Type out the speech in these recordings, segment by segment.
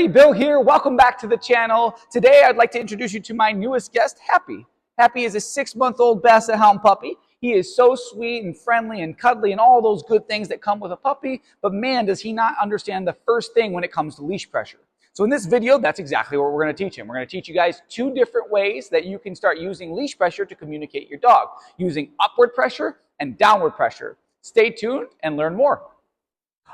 Bill here. Welcome back to the channel. Today I'd like to introduce you to my newest guest, Happy. Happy is a 6-month-old Basset Hound puppy. He is so sweet and friendly and cuddly and all those good things that come with a puppy, but man, does he not understand the first thing when it comes to leash pressure. So in this video, that's exactly what we're going to teach him. We're going to teach you guys 2 different ways that you can start using leash pressure to communicate your dog, using upward pressure and downward pressure. Stay tuned and learn more.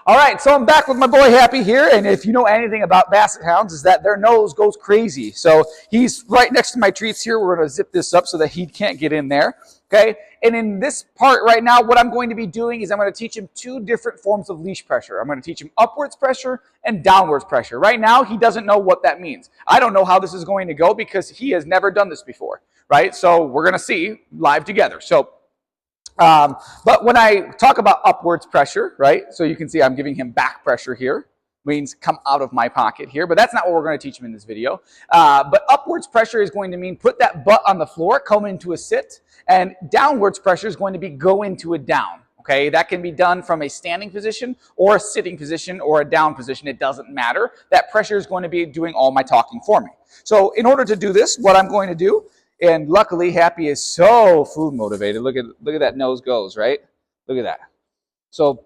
All right, so I'm back with my boy Happy here, and if you know anything about Basset Hounds, is that their nose goes crazy. So he's right next to my treats here. We're going to zip this up so that he can't get in there, okay? And in this part right now, what I'm going to be doing is I'm going to teach him 2 different forms of leash pressure. I'm going to teach him upwards pressure and downwards pressure. Right now, he doesn't know what that means. I don't know how this is going to go because he has never done this before, right? So we're going to see live together. But when I talk about upwards pressure, right, so you can see I'm giving him back pressure here, means come out of my pocket here, but that's not what we're going to teach him in this video. But upwards pressure is going to mean put that butt on the floor, come into a sit, and downwards pressure is going to be go into a down. Okay, that can be done from a standing position or a sitting position or a down position. It doesn't matter. That pressure is going to be doing all my talking for me. So in order to do this, what I'm going to do, and luckily, Happy is so food motivated. Look at that nose goes, right? Look at that. So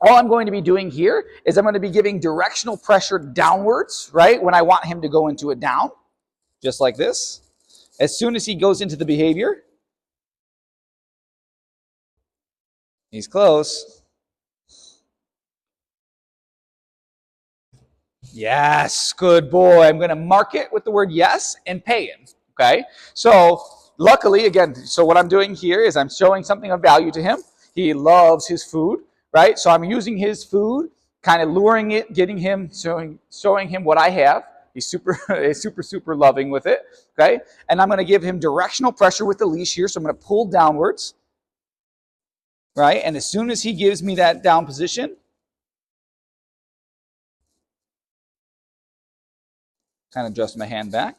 all I'm going to be doing here is I'm going to be giving directional pressure downwards, right? When I want him to go into a down, just like this. As soon as he goes into the behavior, he's close. Yes, good boy. I'm going to mark it with the word yes and pay him. Okay, so luckily, again, so what I'm doing here is I'm showing something of value to him. He loves his food, right? So I'm using his food, kind of luring it, getting him, showing him what I have. He's super loving with it, okay? And I'm going to give him directional pressure with the leash here. So I'm going to pull downwards, right? And as soon as he gives me that down position, kind of adjust my hand back.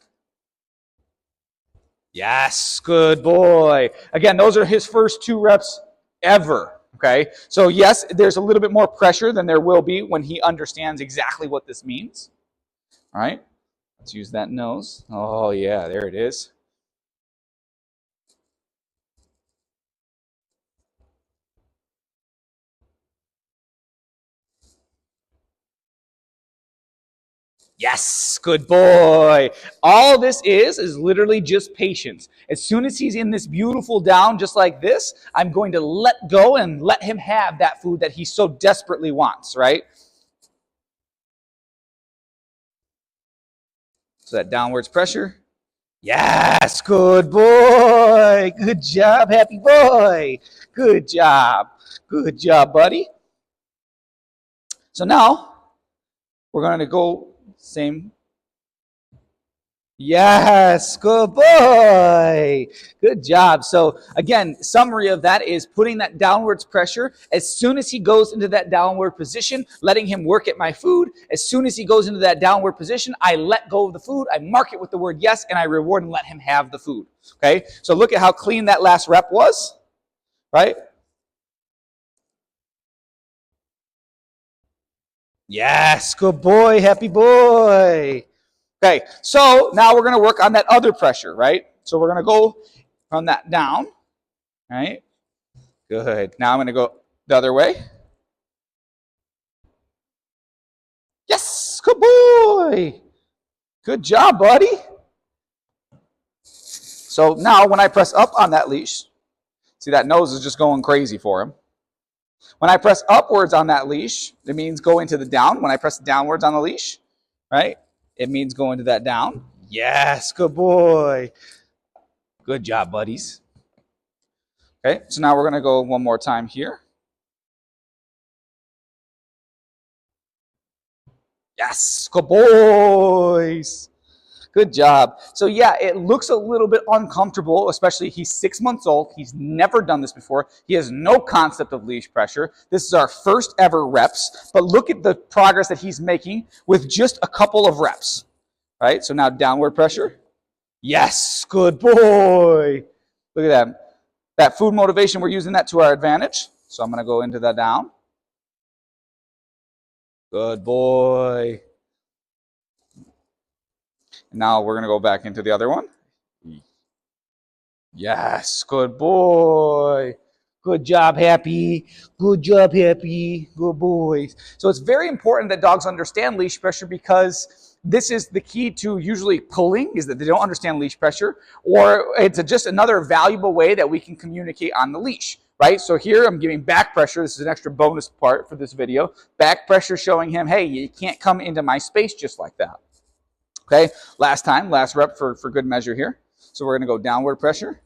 Yes, good boy. Again, those are his first 2 reps ever, okay? So yes, there's a little bit more pressure than there will be when he understands exactly what this means. All right, let's use that nose. Oh yeah, there it is. Yes, good boy. All this is literally just patience. As soon as he's in this beautiful down just like this, I'm going to let go and let him have that food that he so desperately wants, right? So that downwards pressure. Yes, good boy. Good job, Happy boy. Good job. Good job, buddy. So now we're going to go same. Yes, good boy. Good job. So again, summary of that is putting that downwards pressure. As soon as he goes into that downward position, letting him work at my food. As soon as he goes into that downward position, I let go of the food. I mark it with the word yes, and I reward and let him have the food. Okay? So look at how clean that last rep was, right? Yes, good boy, Happy boy. Okay, so now we're going to work on that other pressure, right? So we're going to go from that down, right? Good. Now I'm going to go the other way. Yes, good boy. Good job, buddy. So now when I press up on that leash, see that nose is just going crazy for him. When I press upwards on that leash, it means go into the down. When I press downwards on the leash, right, it means go into that down. Yes, good boy. Good job, buddies. Okay, so now we're going to go one more time here. Yes, good boys. Good job. So yeah, it looks a little bit uncomfortable, especially he's 6 months old. He's never done this before. He has no concept of leash pressure. This is our first ever reps, but look at the progress that he's making with just a couple of reps, right? So now downward pressure. Yes, good boy. Look at that. That food motivation, we're using that to our advantage. So I'm going to go into that down. Good boy. Now we're going to go back into the other one. Yes, good boy. Good job, Happy. Good job, Happy. Good boys. So it's very important that dogs understand leash pressure because this is the key to usually pulling, is that they don't understand leash pressure, or it's just another valuable way that we can communicate on the leash, right? So here I'm giving back pressure. This is an extra bonus part for this video. Back pressure showing him, hey, you can't come into my space just like that. Okay, last rep for good measure here. So we're going to go downward pressure.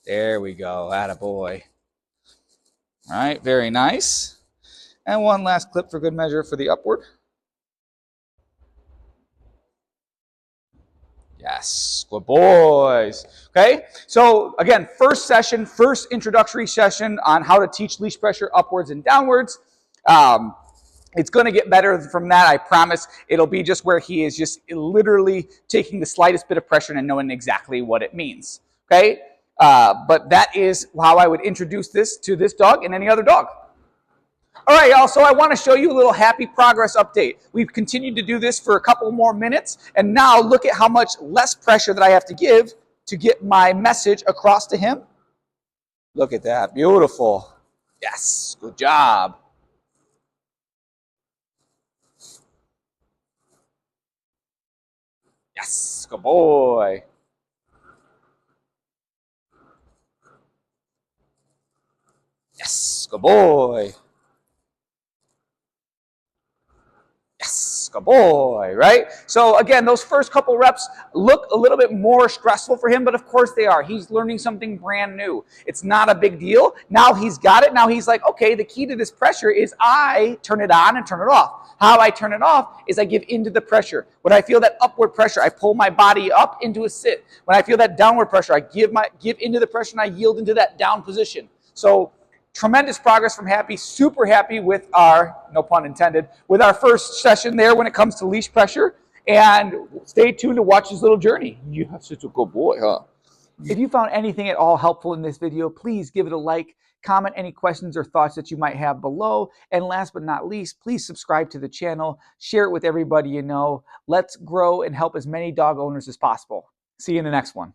There we go. Attaboy. All right, very nice. And one last clip for good measure for the upward. Yes, good boys. Okay, so again, first introductory session on how to teach leash pressure upwards and downwards. It's going to get better from that, I promise. It'll be just where he is just literally taking the slightest bit of pressure and knowing exactly what it means. Okay, but that is how I would introduce this to this dog and any other dog. All right, y'all, so I want to show you a little happy progress update. We've continued to do this for a couple more minutes, and now look at how much less pressure that I have to give to get my message across to him. Look at that, beautiful. Yes, good job. Yes, good boy. Yes, good boy. Yes, good boy, right? So again, those first couple reps look a little bit more stressful for him, but of course they are. He's learning something brand new. It's not a big deal. Now he's got it. Now he's like, okay, the key to this pressure is I turn it on and turn it off. How I turn it off is I give into the pressure. When I feel that upward pressure, I pull my body up into a sit. When I feel that downward pressure, I give into the pressure and I yield into that down position. So tremendous progress from Happy. Super happy with our, no pun intended, with our first session there when it comes to leash pressure. And stay tuned to watch his little journey. You're such a good boy, huh? If you found anything at all helpful in this video, please give it a like, comment any questions or thoughts that you might have below. And last but not least, please subscribe to the channel, share it with everybody you know. Let's grow and help as many dog owners as possible. See you in the next one.